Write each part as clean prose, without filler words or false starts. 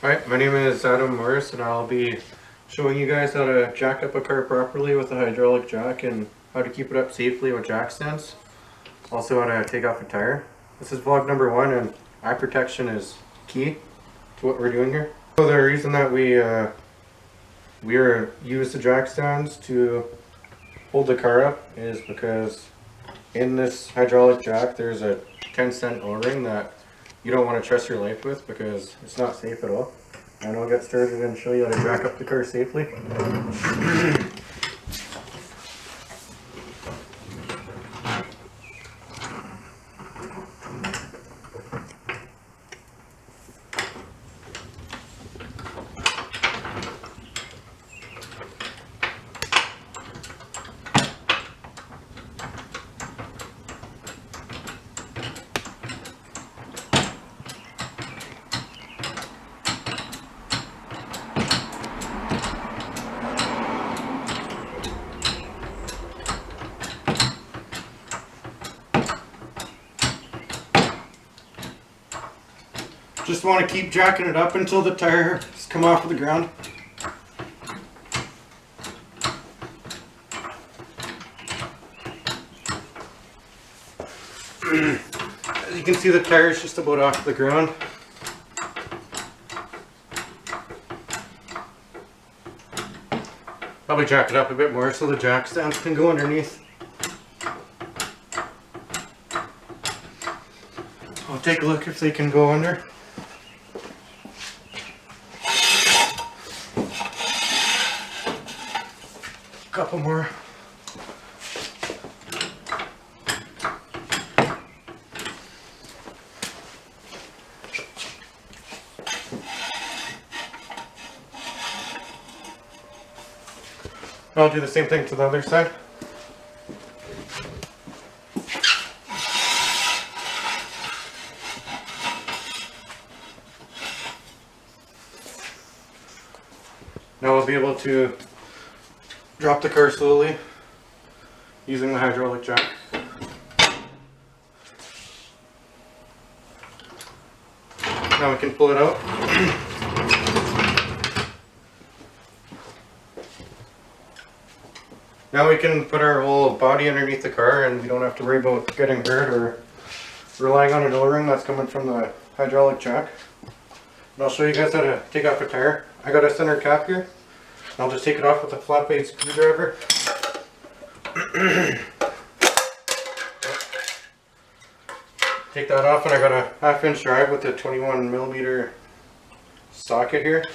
Hi, my name is Adam Morris and I'll be showing you guys how to jack up a car properly with a hydraulic jack and how to keep it up safely with jack stands. Also how to take off a tire. This is vlog number 1 and eye protection is key to what we're doing here. So the reason that we use the jack stands to hold the car up is because in this hydraulic jack there's a 10-cent O-ring that you don't want to trust your life with because it's not safe at all. And I'll get started and show you how to jack up the car safely. Just want to keep jacking it up until the tires come off of the ground. As you can see, the tire is just about off the ground. Probably jack it up a bit more so the jack stands can go underneath. I'll take a look if they can go under. Couple more. I'll do the same thing to the other side. Now I'll be able to drop the car slowly using the hydraulic jack. Now we can pull it out. Now we can put our whole body underneath the car and we don't have to worry about getting hurt or relying on an O-ring that's coming from the hydraulic jack. And I'll show you guys how to take off a tire. I got a center cap here. I'll just take it off with a flat blade screwdriver. Take that off, and I got a 1/2-inch drive with a 21mm socket here.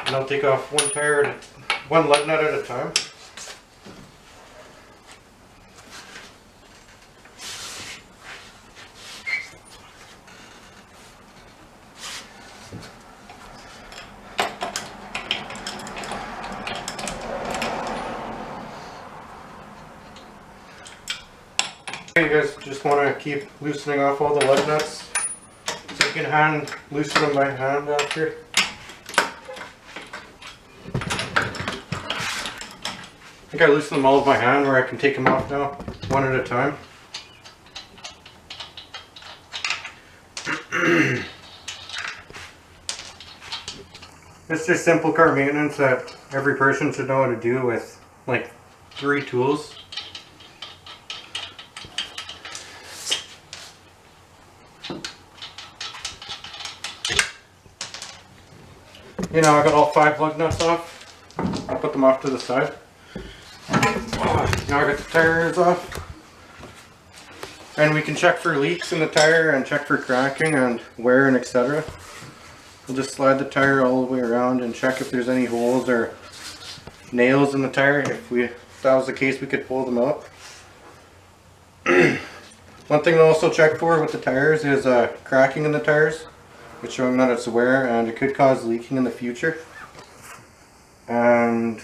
And I'll take off one tire, one lug nut at a time. You guys just want to keep loosening off all the lug nuts, so you can loosen them by hand after. I think I loosened them all with my hand, where I can take them off now, one at a time. It's just simple car maintenance that every person should know how to do with like 3 tools. You know, I got all 5 lug nuts off. I'll put them off to the side. Now I got the tires off. And we can check for leaks in the tire and check for cracking and wear and etc. We'll just slide the tire all the way around and check if there's any holes or nails in the tire. If that was the case, we could pull them out. One thing to also check for with the tires is cracking in the tires. It's showing that it's wear and it could cause leaking in the future. And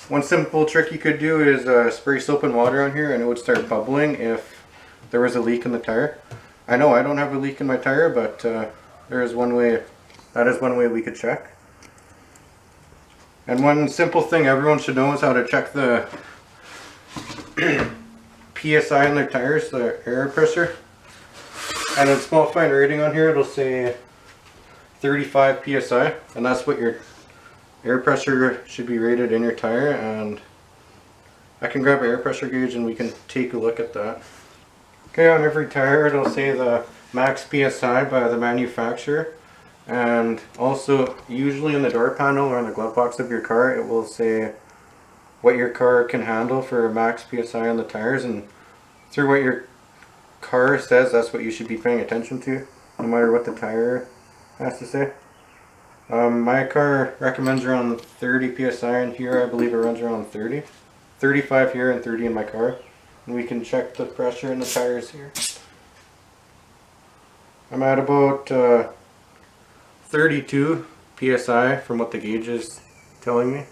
one simple trick you could do is spray soap and water on here and it would start bubbling if there was a leak in the tire. I know I don't have a leak in my tire, but there is one way, that is one way we could check. And one simple thing everyone should know is how to check the PSI in their tires, the air pressure. And in small fine writing on here it'll say 35 psi, and that's what your air pressure should be rated in your tire. And I can grab an air pressure gauge and we can take a look at that. Okay, on every tire it'll say the max psi by the manufacturer, and also usually in the door panel or in the glove box of your car it will say what your car can handle for max psi on the tires, and through what your car says, that's what you should be paying attention to, no matter what the tire has to say. My car recommends around 30 psi, and here I believe it runs around 30. 35 here and 30 in my car. And we can check the pressure in the tires here. I'm at about 32 psi from what the gauge is telling me.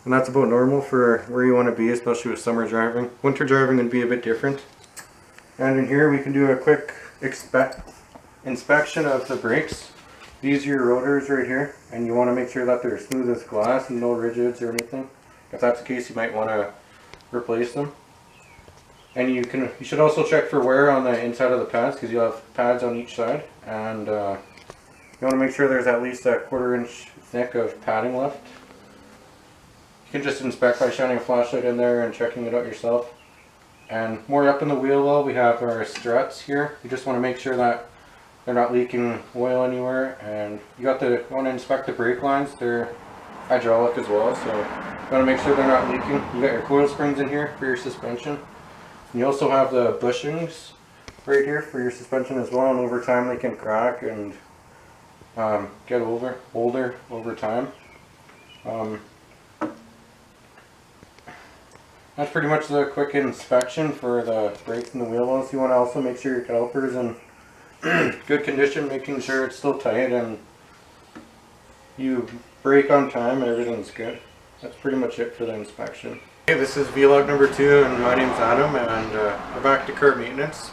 And that's about normal for where you want to be, especially with summer driving. Winter driving would be a bit different. And in here we can do a quick inspection of the brakes. These are your rotors right here, and you want to make sure that they're smooth as glass and no rigids or anything. If that's the case, you might want to replace them. And you should also check for wear on the inside of the pads, because you have pads on each side, and you want to make sure there's at least a 1/4 inch thick of padding left. You can just inspect by shining a flashlight in there and checking it out yourself. And more up in the wheel well, we have our struts here. You just want to make sure that they're not leaking oil anywhere, and you want to inspect the brake lines. They're hydraulic as well, so you want to make sure they're not leaking. You got your coil springs in here for your suspension. And you also have the bushings right here for your suspension as well, and over time they can crack and get older over time. That's pretty much the quick inspection for the brakes and the wheel wells. You want to also make sure your caliper's in good condition, making sure it's still tight and you brake on time and everything's good. That's pretty much it for the inspection. Okay, this is vlog number 2, and my name's Adam, and we're back to car maintenance.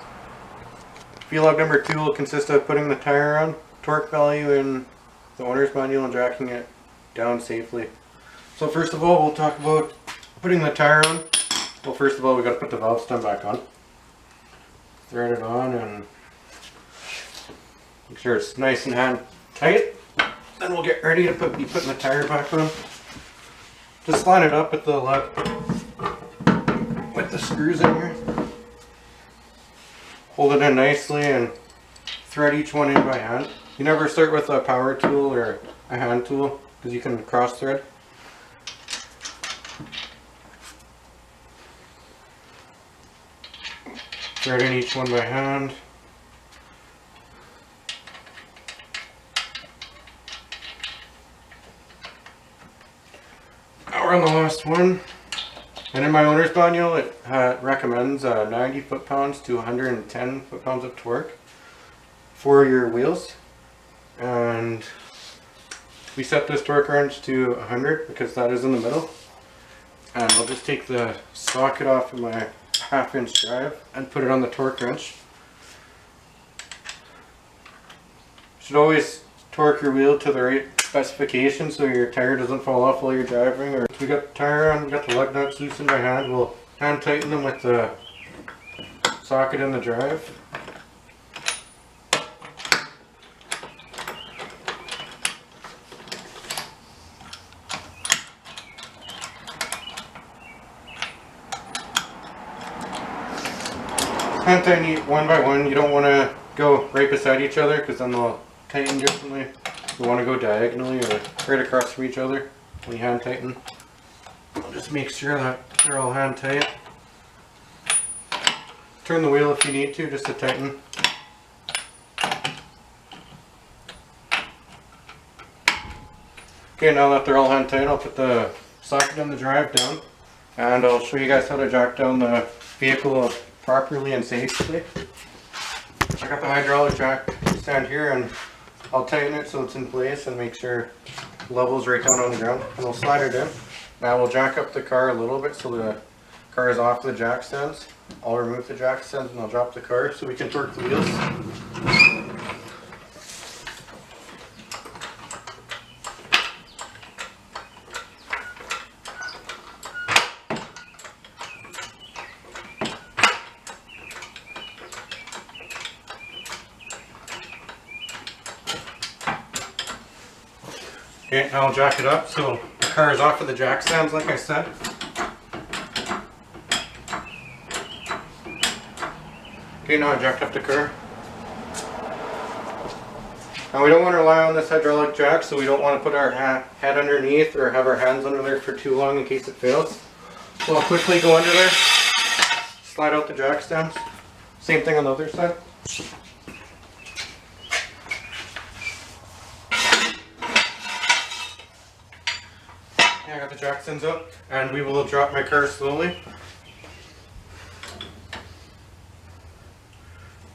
Vlog number 2 will consist of putting the tire on, torque value in the owner's manual, and jacking it down safely. So first of all, we'll talk about putting the tire on. Well, first of all, we got to put the valve stem back on. Thread it on and make sure it's nice and hand tight. Then we'll get ready to be putting the tire back on. Just line it up with the screws in here. Hold it in nicely and thread each one in by hand. You never start with a power tool or a hand tool, because you can cross thread. Thread in each one by hand. Now we're on the last one. And in my owner's manual, it recommends 90 foot-pounds to 110 foot-pounds of torque for your wheels. And we set this torque wrench to 100 because that is in the middle. And I'll just take the socket off of my 1/2 inch drive and put it on the torque wrench. You should always torque your wheel to the right specification so your tire doesn't fall off while you're driving. Or we got the tire on, we got the lug nuts loosened by hand. We'll hand tighten them with the socket in the drive. Hand tighten it one by one. You don't want to go right beside each other because then they'll tighten differently. You want to go diagonally or right across from each other when you hand tighten. I'll just make sure that they're all hand tight. Turn the wheel if you need to, just to tighten. Okay, now that they're all hand tight, I'll put the socket in the drive down, and I'll show you guys how to jack down the vehicle properly and safely. I got the hydraulic jack stand here, and I'll tighten it so it's in place and make sure it levels right down on the ground, and we'll slide it in. Now we'll jack up the car a little bit so the car is off the jack stands. I'll remove the jack stands and I'll drop the car so we can torque the wheels. Okay, now I'll jack it up so the car is off of the jack stands like I said. Okay, now I jacked up the car. Now we don't want to rely on this hydraulic jack, so we don't want to put our head underneath or have our hands under there for too long in case it fails. So I'll quickly go under there, slide out the jack stands. Same thing on the other side. Yeah, I got the jack stands up, and we will drop my car slowly.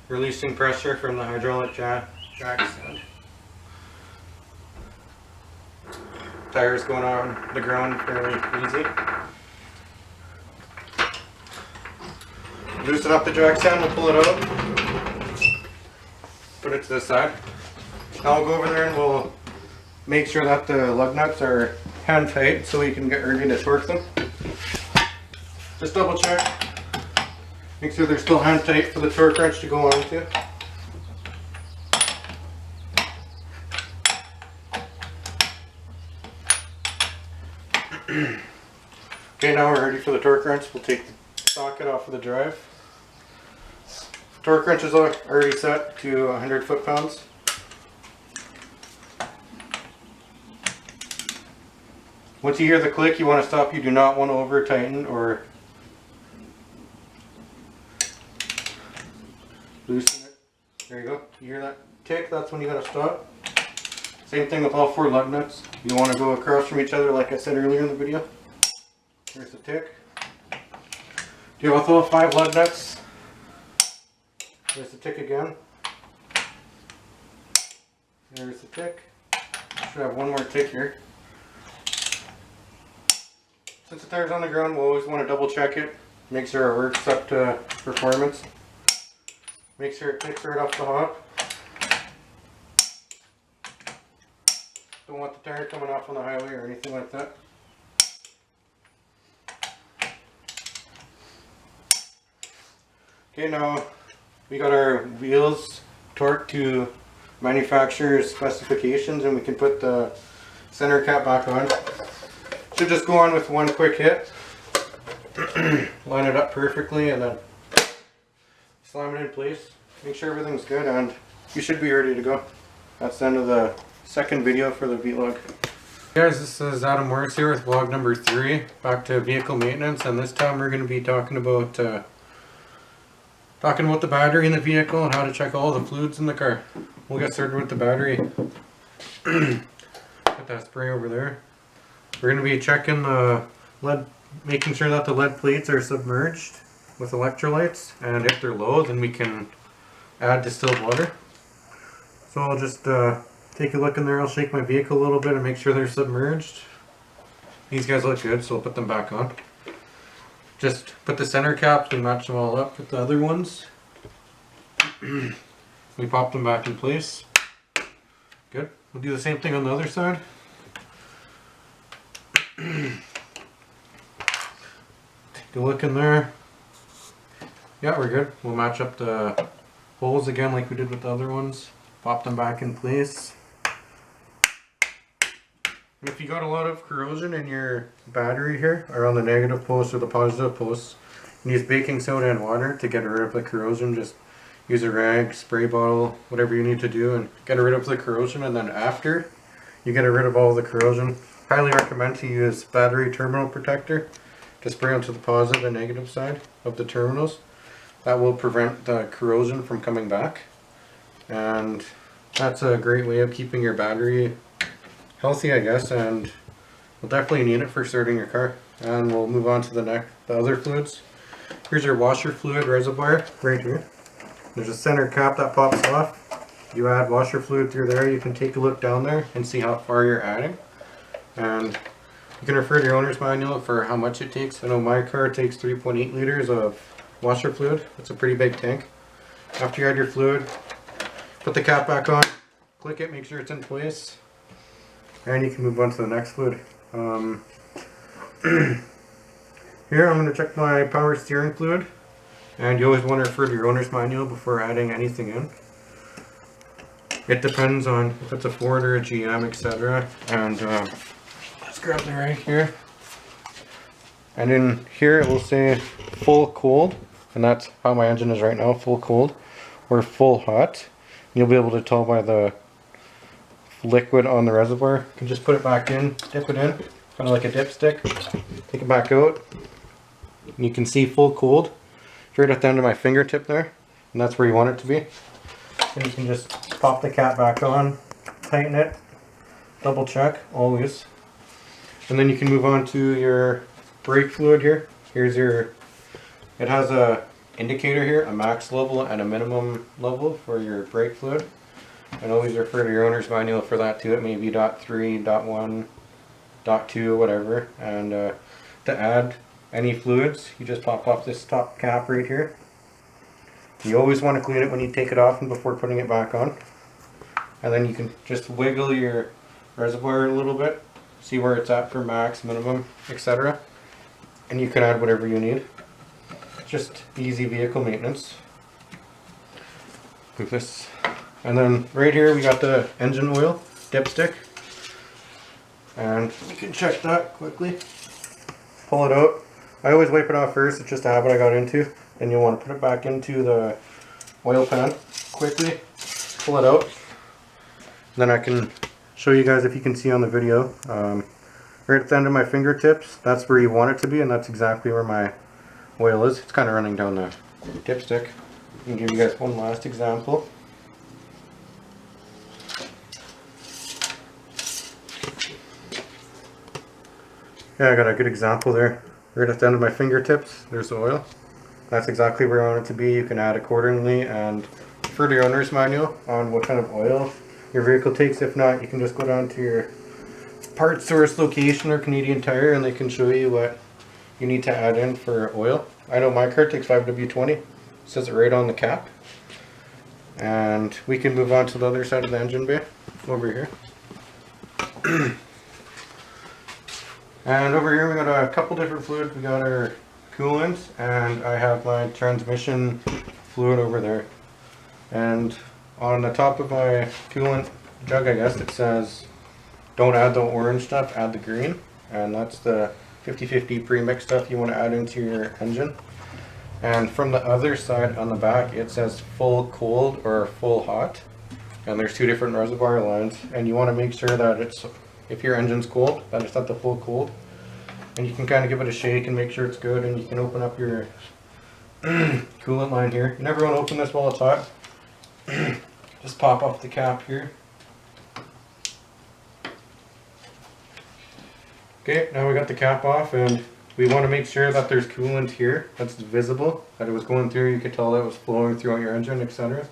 Releasing pressure from the hydraulic jack stand. Tires going on the ground fairly easy. Loosen up the jack stand, we'll pull it out. Put it to the side. Now we'll go over there and we'll make sure that the lug nuts are hand tight so we can get ready to torque them. Just double check. Make sure they're still hand tight for the torque wrench to go onto. Okay, now we're ready for the torque wrench. We'll take the socket off of the drive. Torque wrench is already set to 100 foot-pounds. Once you hear the click, you want to stop. You do not want to over tighten or loosen it. There you go. You hear that tick? That's when you gotta stop. Same thing with all 4 lug nuts. You want to go across from each other like I said earlier in the video. There's the tick. Do you also have 5 lug nuts? There's the tick again. There's the tick. Should have one more tick here. Since the tire's on the ground, we'll always want to double check it. Make sure it works up to performance. Make sure it ticks right off the hop. Don't want the tire coming off on the highway or anything like that. Okay, now we got our wheels torqued to manufacturer's specifications, and we can put the center cap back on. Should just go on with one quick hit. Line it up perfectly and then slam it in place. Make sure everything's good and you should be ready to go. That's the end of the second video for the vlog. Hey guys, this is Adam Morris here with vlog number 3. Back to vehicle maintenance, and this time we're going to be talking about the battery in the vehicle and how to check all the fluids in the car. We'll get started with the battery. Put that spray over there. We're going to be checking the lead, making sure that the lead plates are submerged with electrolytes, and if they're low then we can add distilled water. So I'll just take a look in there. I'll shake my vehicle a little bit and make sure they're submerged. These guys look good, so I'll put them back on. Just put the center caps and match them all up with the other ones. We pop them back in place. Good. We'll do the same thing on the other side. Take a look in there. Yeah, we're good. We'll match up the holes again like we did with the other ones. Pop them back in place. And if you got a lot of corrosion in your battery here, or on the negative post or the positive post, you use baking soda and water to get rid of the corrosion. Just use a rag, spray bottle, whatever you need to do, and get rid of the corrosion. And then after you get rid of all the corrosion, highly recommend to use battery terminal protector to spray onto the positive and negative side of the terminals. That will prevent the corrosion from coming back, and that's a great way of keeping your battery healthy, I guess, and we'll definitely need it for starting your car. And we'll move on to the other fluids. Here's your washer fluid reservoir right here. There's a center cap that pops off. You add washer fluid through there. You can take a look down there and see how far you're adding, and you can refer to your owner's manual for how much it takes. I know my car takes 3.8 liters of washer fluid. It's a pretty big tank. After you add your fluid, put the cap back on, click it, make sure it's in place, and you can move on to the next fluid. Here I'm going to check my power steering fluid, and you always want to refer to your owner's manual before adding anything in. It depends on if it's a Ford or a GM, etc. And let's grab the right here. And in here it will say full cold, and that's how my engine is right now, full cold or full hot. You'll be able to tell by the liquid on the reservoir. You can just put it back in, dip it in, kind of like a dipstick. Take it back out. And you can see full cold right at the end of my fingertip there, and that's where you want it to be. And you can just pop the cap back on, tighten it, double check always, and then you can move on to your brake fluid here. Here's your, it has a indicator here, a max level and a minimum level for your brake fluid, and always refer to your owner's manual for that too. It may be .3, .1, .2, whatever. And to add any fluids, you just pop off this top cap right here. You always want to clean it when you take it off and before putting it back on. And then you can just wiggle your reservoir a little bit, see where it's at for max, minimum, etc. And you can add whatever you need. Just easy vehicle maintenance. Move this. And then right here we got the engine oil dipstick. And you can check that quickly. Pull it out. I always wipe it off first, it's just a habit I got into. Then you'll want to put it back into the oil pan quickly, pull it out. Then I can show you guys if you can see on the video. Right at the end of my fingertips, that's where you want it to be, and that's exactly where my oil is. It's kind of running down the dipstick. I can give you guys one last example. Yeah, I got a good example there. Right at the end of my fingertips, there's the oil. That's exactly where I want it to be. You can add accordingly and refer to your owner's manual on what kind of oil your vehicle takes. If not, you can just go down to your part source location or Canadian Tire and they can show you what you need to add in for oil. I know my car takes 5W20. It says it right on the cap. And we can move on to the other side of the engine bay over here. And over here we got a couple different fluids. We got our coolant, and I have my transmission fluid over there. And on the top of my coolant jug, I guess, it says don't add the orange stuff, add the green. And that's the 50-50 pre-mix stuff you want to add into your engine. And from the other side on the back, it says full cold or full hot. And there's two different reservoir lines, and you want to make sure that it's, if your engine's cold, that it's at the full cold. And you can kind of give it a shake and make sure it's good, and you can open up your coolant line here. You never want to open this while it's hot. Just pop off the cap here. Okay, now we got the cap off, and we want to make sure that there's coolant here that's visible, that it was going through. You could tell that it was flowing throughout your engine, etc.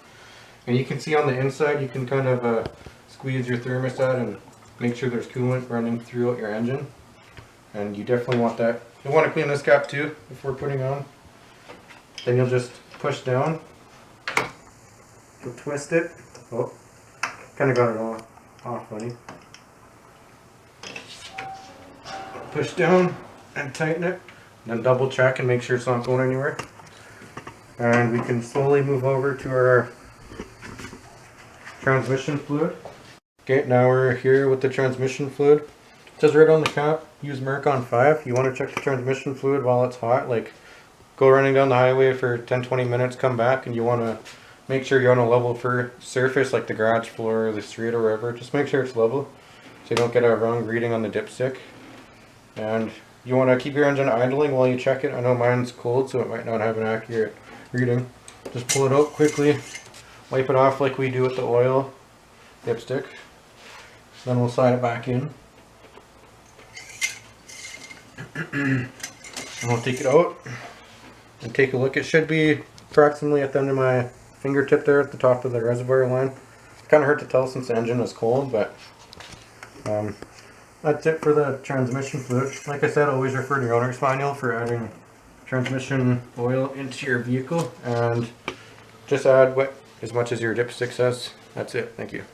And you can see on the inside, you can kind of squeeze your thermostat and make sure there's coolant running throughout your engine. And you definitely want that. You'll want to clean this cap too before putting on. Then you'll just push down. You'll twist it. Oh, kind of got it all off, buddy. Push down and tighten it. Then double check and make sure it's not going anywhere. And we can slowly move over to our transmission fluid. Okay, now we're here with the transmission fluid. It says right on the cap, use Mercon 5. You want to check the transmission fluid while it's hot. Like, go running down the highway for 10-20 minutes, come back, and you want to make sure you're on a level for surface, like the garage floor or the street or wherever. Just make sure it's level so you don't get a wrong reading on the dipstick. And you want to keep your engine idling while you check it. I know mine's cold, so it might not have an accurate reading. Just pull it out quickly, wipe it off like we do with the oil dipstick. Then we'll slide it back in. And we'll take it out and take a look. It should be approximately at the end of my fingertip there at the top of the reservoir line. It's kind of hard to tell since the engine is cold, but that's it for the transmission fluid. Like I said, always refer to your owner's manual for adding transmission oil into your vehicle, and just add as much as your dipstick says. That's it. Thank you.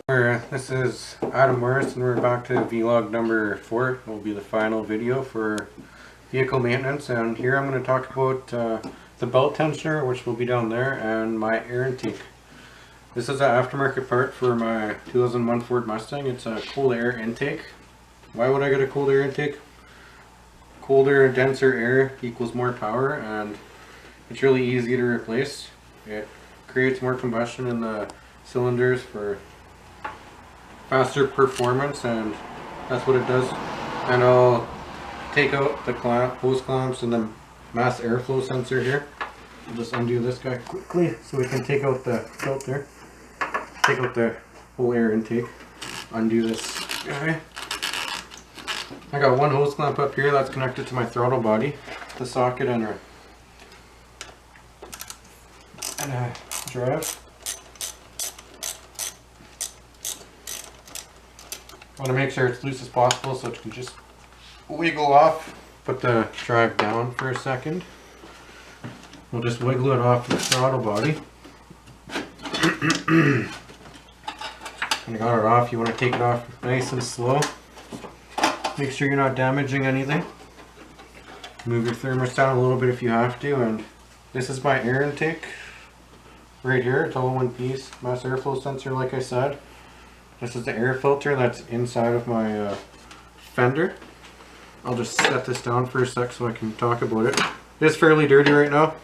This is Adam Morris, and we're back to vlog number 4. It will be the final video for vehicle maintenance, and here I'm going to talk about the belt tensioner, which will be down there, and my air intake. This is an aftermarket part for my 2001 Ford Mustang. It's a cold air intake. Why would I get a cold air intake? Colder, denser air equals more power, and it's really easy to replace. It creates more combustion in the cylinders for faster performance, and that's what it does. And I'll take out the hose clamps and the mass airflow sensor here. I'll just undo this guy quickly so we can take out the filter, take out the whole air intake, undo this guy. I got one hose clamp up here that's connected to my throttle body, the socket and a drive. I want to make sure it's loose as possible so it can just wiggle off. Put the drive down for a second. We'll just wiggle it off the throttle body. When you got it off, you want to take it off nice and slow. Make sure you're not damaging anything. Move your thermostat a little bit if you have to, and this is my air intake right here. It's all in one piece. Mass airflow sensor, like I said. This is the air filter that's inside of my fender. I'll just set this down for a sec so I can talk about it. It's fairly dirty right now.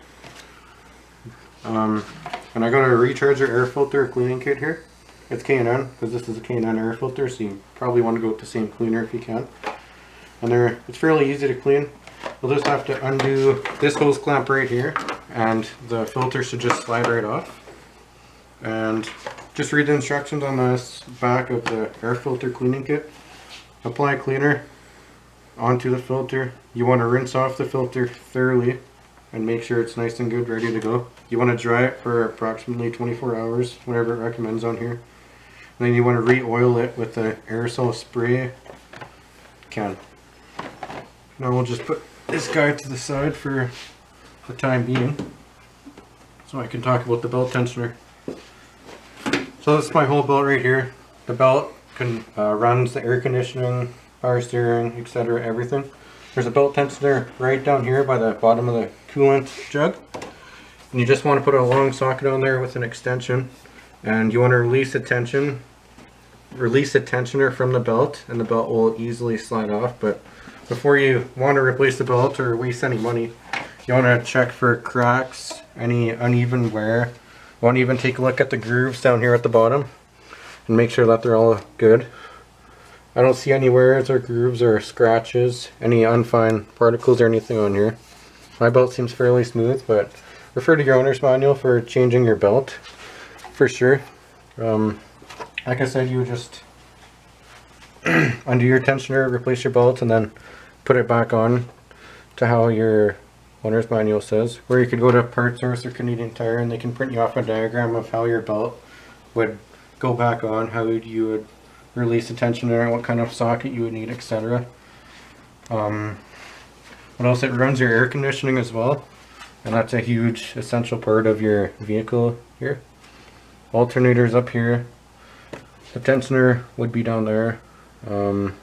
And I got a recharger air filter cleaning kit here. It's K&N, because this is a K&N air filter, so you probably want to go with the same cleaner if you can. And it's fairly easy to clean. You'll just have to undo this hose clamp right here, and the filter should just slide right off. And just read the instructions on this back of the air filter cleaning kit. Apply cleaner onto the filter. You want to rinse off the filter thoroughly and make sure it's nice and good, ready to go. You want to dry it for approximately 24 hours, whatever it recommends on here. And then you want to re-oil it with the aerosol spray can. Now we'll just put this guy to the side for the time being, so I can talk about the belt tensioner. So this is my whole belt right here. The belt runs the air conditioning, power steering, etc., everything. There's a belt tensioner right down here by the bottom of the coolant jug. And you just want to put a long socket on there with an extension. And you want to release the tensioner from the belt, and the belt will easily slide off. But before you want to replace the belt or waste any money, you want to check for cracks, any uneven wear. You want to even take a look at the grooves down here at the bottom and make sure that they're all good. I don't see any wears or grooves or scratches, any unfine particles or anything on here. My belt seems fairly smooth, but refer to your owner's manual for changing your belt for sure. Like I said, you would just undo your tensioner, replace your belt, and then put it back on to how your owner's manual says. Or you could go to Parts Source or Canadian Tire and they can print you off a diagram of how your belt would go back on, how you would release the tensioner, what kind of socket you would need, etc. What else? It runs your air conditioning as well, and that's a huge essential part of your vehicle here. Alternators up here. The tensioner would be down there. It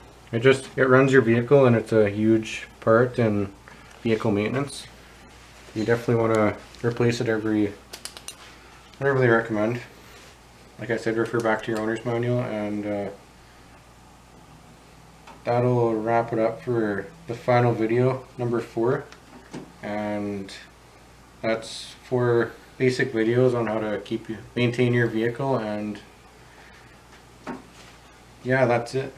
runs your vehicle, and it's a huge part in vehicle maintenance. You definitely want to replace it whatever they recommend. Like I said, refer back to your owner's manual, and that'll wrap it up for the final video, number 4. And that's 4 basic videos on how to maintain your vehicle, and yeah, that's it.